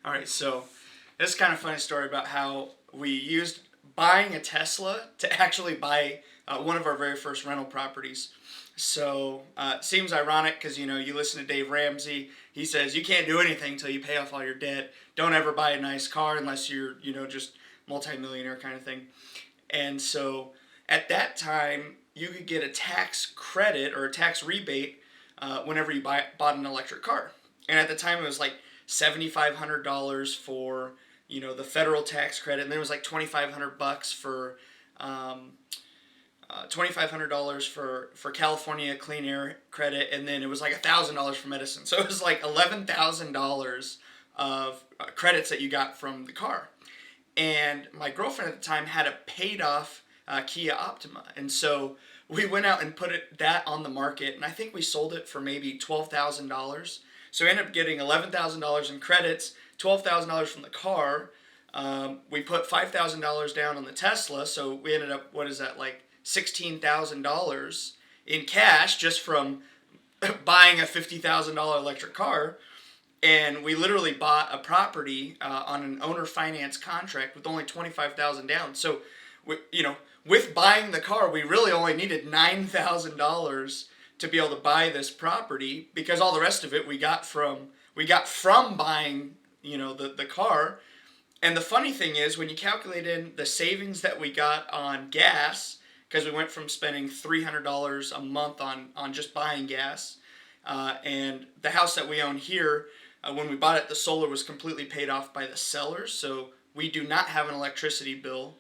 All right, so this is kind of a funny story about how we used buying a Tesla to actually buy one of our very first rental properties. So it seems ironic because you listen to Dave Ramsey. He says you can't do anything until you pay off all your debt. Don't ever buy a nice car unless you're just multi-millionaire kind of thing. And so at that time, you could get a tax credit or a tax rebate whenever you bought an electric car. And at the time, it was like $7,500 for the federal tax credit, and then it was like $2,500 for $2,500 for California clean air credit, and then it was like $1,000 for medicine. So it was like $11,000 of credits that you got from the car. And my girlfriend at the time had a paid off Kia Optima, and so we went out and put that on the market, and I think we sold it for maybe $12,000. So we ended up getting $11,000 in credits, $12,000 from the car. We put $5,000 down on the Tesla, so we ended up, what is that, like $16,000 in cash just from buying a $50,000 electric car. And we literally bought a property on an owner finance contract with only $25,000 down. So, with buying the car, we really only needed $9,000 to be able to buy this property, because all the rest of it we got from buying the car. And the funny thing is, when you calculate in the savings that we got on gas, because we went from spending $300 a month on just buying gas, and the house that we own here, when we bought it, the solar was completely paid off by the sellers, so we do not have an electricity bill.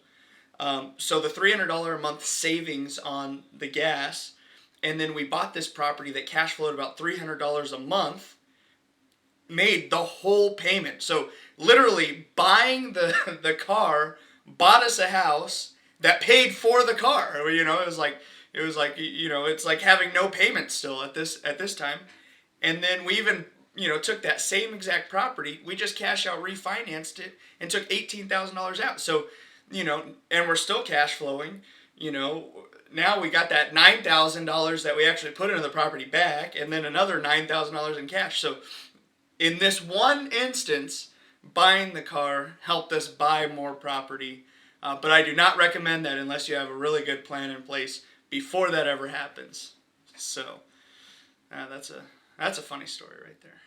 So the $300 a month savings on the gas, and then we bought this property that cash flowed about $300 a month, made the whole payment. So literally buying the car bought us a house that paid for the car. It was like it's like having no payment still at this time. And then we even took that same exact property, we just cash out refinanced it and took $18,000 out. So and we're still cash flowing. Now we got that $9,000 that we actually put into the property back, and then another $9,000 in cash. So in this one instance, buying the car helped us buy more property. But I do not recommend that unless you have a really good plan in place before that ever happens. So that's a funny story right there.